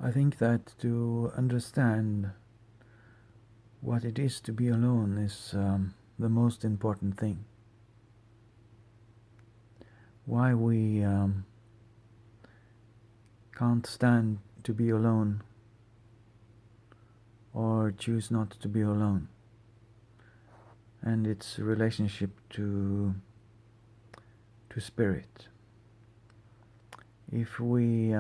I think that to understand what it is to be alone is the most important thing. Why we can't stand to be alone or choose not to be alone, and its relationship to spirit. If we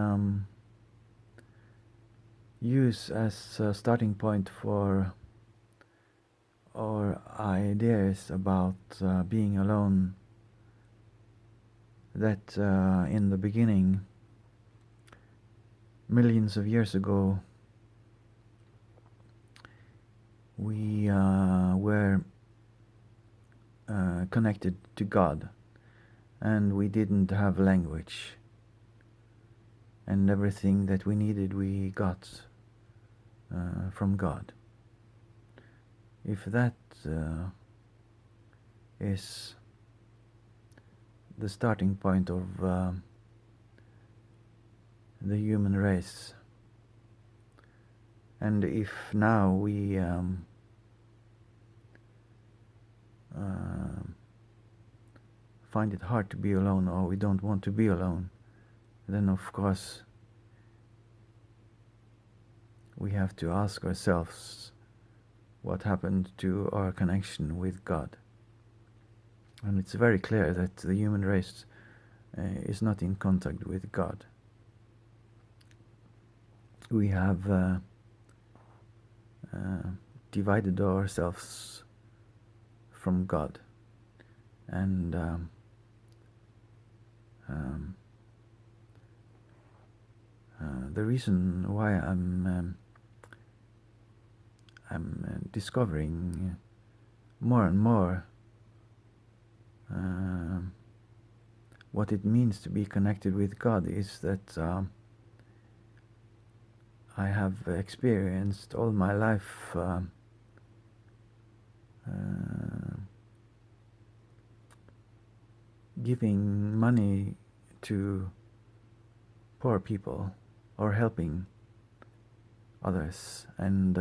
use as a starting point for our ideas about being alone that in the beginning, millions of years ago, we were connected to God, and we didn't have language, and everything that we needed we got from God. If that is the starting point of the human race, and if now we find it hard to be alone, or we don't want to be alone, then of course we have to ask ourselves what happened to our connection with God. And it's very clear that the human race is not in contact with God. We have divided ourselves from God, and the reason why I'm discovering more and more what it means to be connected with God is that I have experienced all my life giving money to poor people or helping others, and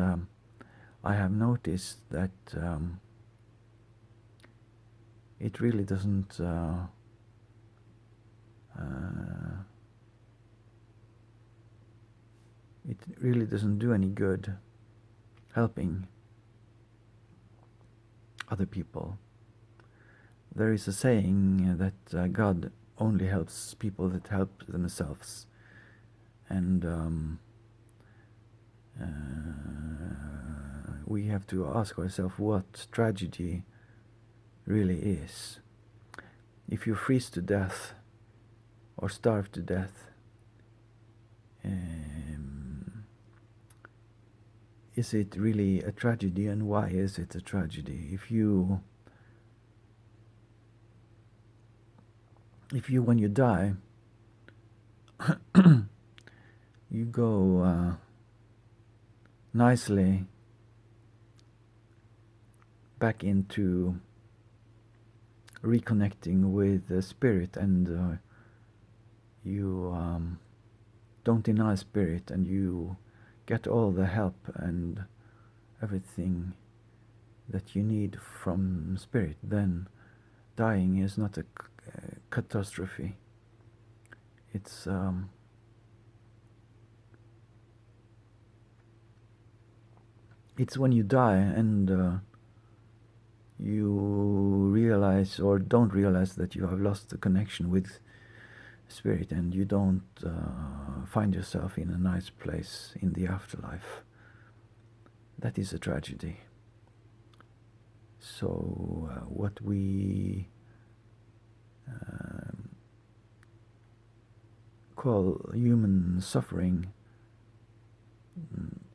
I have noticed that it really doesn't do any good helping other people. There is a saying that God only helps people that help themselves, and we have to ask ourselves what tragedy really is. If you freeze to death or starve to death, is it really a tragedy, and why is it a tragedy? If you when you die, you go nicely back into reconnecting with the spirit, and you don't deny spirit, and you get all the help and everything that you need from spirit. Then dying is not a catastrophe. It's when you die and you realize or don't realize that you have lost the connection with spirit, and you don't find yourself in a nice place in the afterlife. That is a tragedy. So what we call human suffering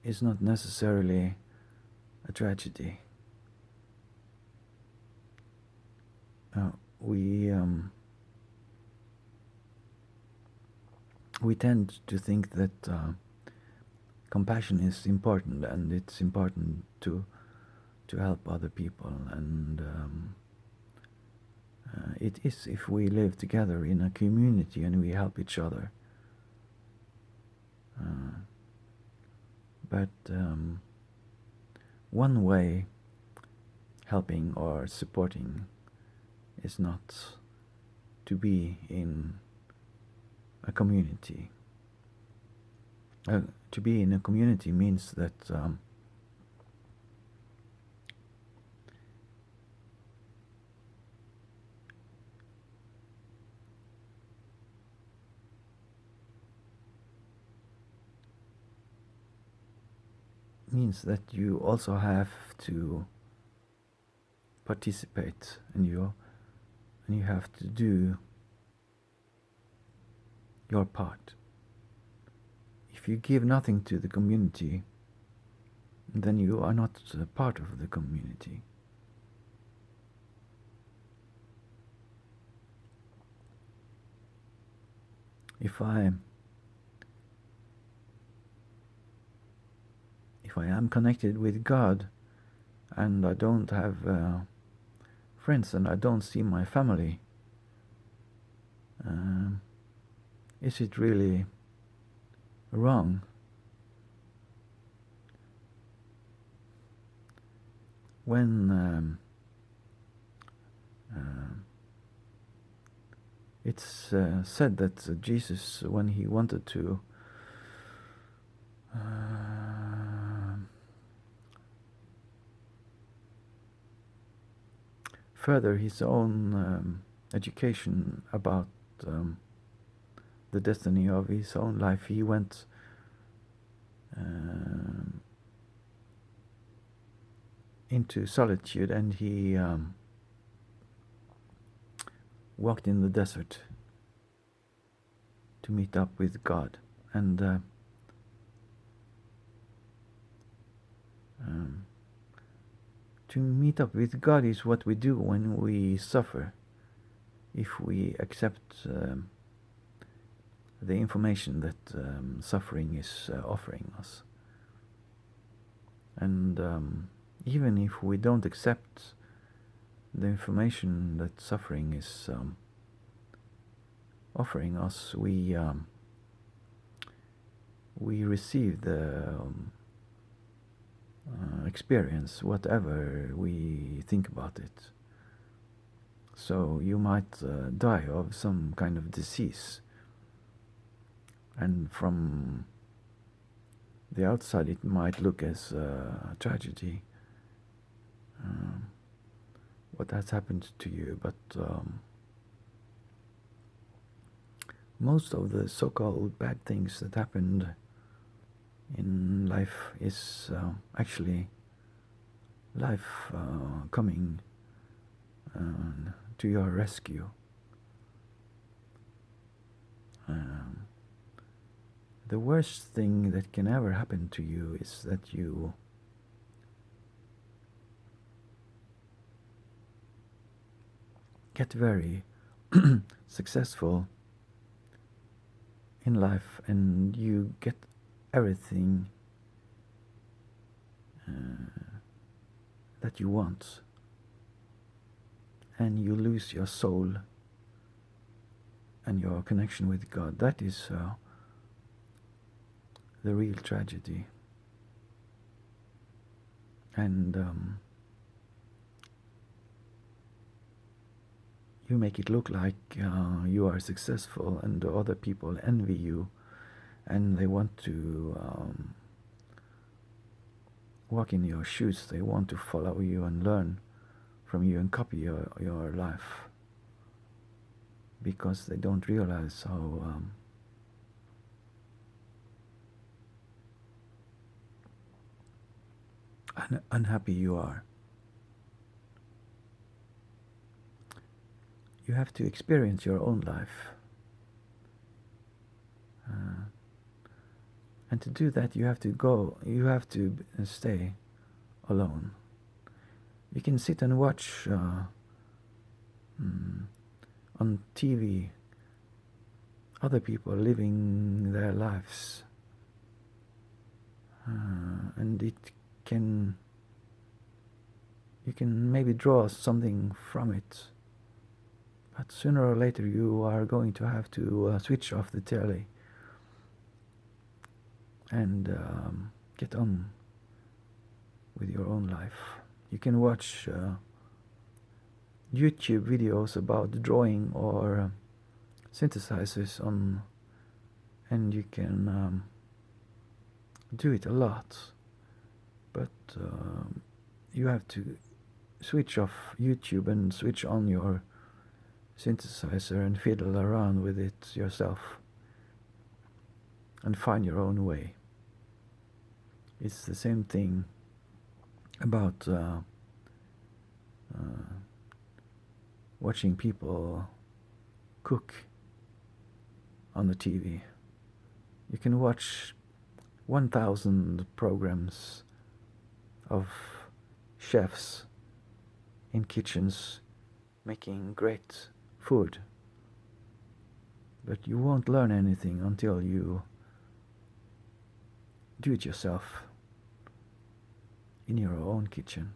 is not necessarily a tragedy. We tend to think that compassion is important, and it's important to help other people, and it is if we live together in a community and we help each other. But one way helping or supporting is not to be in a community. To be in a community means that you also have to participate, and you have to do your part. If you give nothing to the community, then you are not a part of the community. If I am connected with God and I don't have friends and I don't see my family, is it really wrong? When it's said that Jesus, when he wanted to further his own education about the destiny of his own life, he went into solitude, and he walked in the desert to meet up with God. And to meet up with God is what we do when we suffer, if we accept the information that suffering is offering us. And even if we don't accept the information that suffering is offering us, we receive the experience, whatever we think about it. So you might die of some kind of disease, and from the outside it might look as a tragedy, what has happened to you, but most of the so-called bad things that happened in life is actually life coming to your rescue. The worst thing that can ever happen to you is that you get very successful in life and you get everything that you want, and you lose your soul and your connection with God. That is the real tragedy. And you make it look like you are successful, and other people envy you, and they want to walk in your shoes. They want to follow you and learn from you and copy your life, because they don't realize how unhappy you are. You have to experience your own life. And to do that, you have to stay alone. You can sit and watch on TV other people living their lives, and you can maybe draw something from it, but sooner or later you are going to have to switch off the telly and get on with your own life. You can watch YouTube videos about drawing or synthesizers on, and you can do it a lot, but you have to switch off YouTube and switch on your synthesizer and fiddle around with it yourself and find your own way. It's the same thing about watching people cook on the TV. You can watch 1,000 programs of chefs in kitchens making great food, but you won't learn anything until you do it yourself in your own kitchen.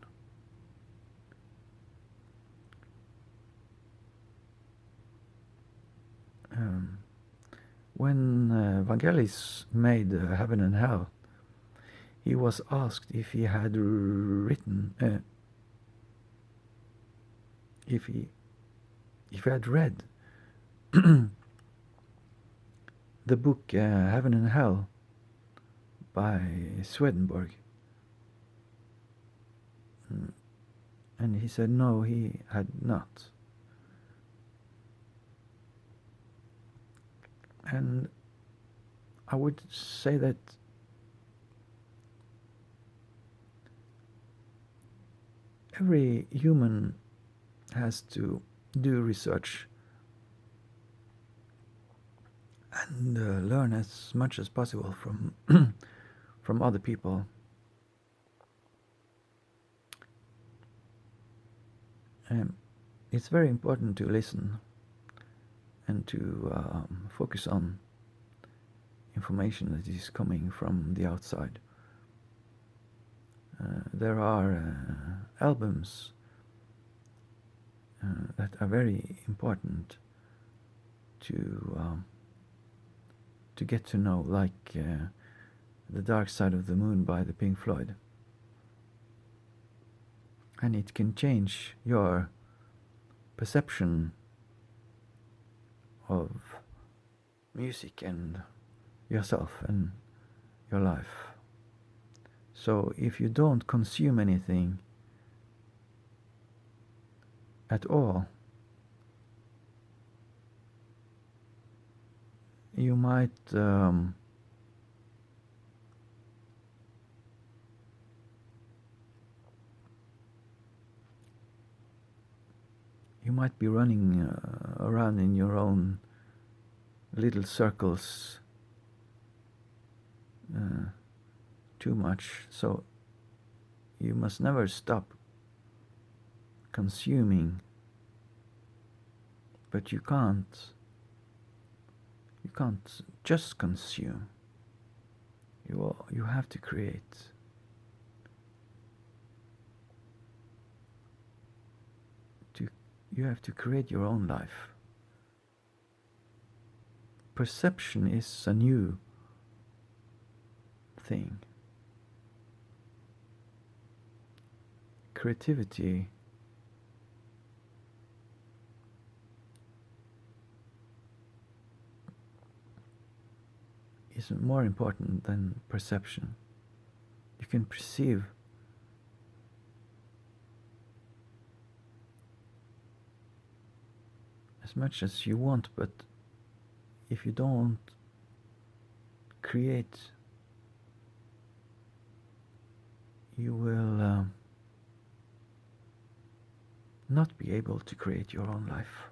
When Vangelis made Heaven and Hell, he was asked if he had written, if he had read the book Heaven and Hell by Swedenborg. And he said no, he had not. And I would say that every human has to do research and learn as much as possible from from other people. It's very important to listen and to focus on information that is coming from the outside. There are albums that are very important to get to know, like The Dark Side of the Moon by the Pink Floyd. And it can change your perception of music and yourself and your life. So if you don't consume anything at all, you might be running around in your own little circles too much. So you must never stop consuming, but you can't just consume. You have to create. You have to create your own life. Perception is a new thing. Creativity is more important than perception. You can perceive as much as you want, but if you don't create, you will not be able to create your own life.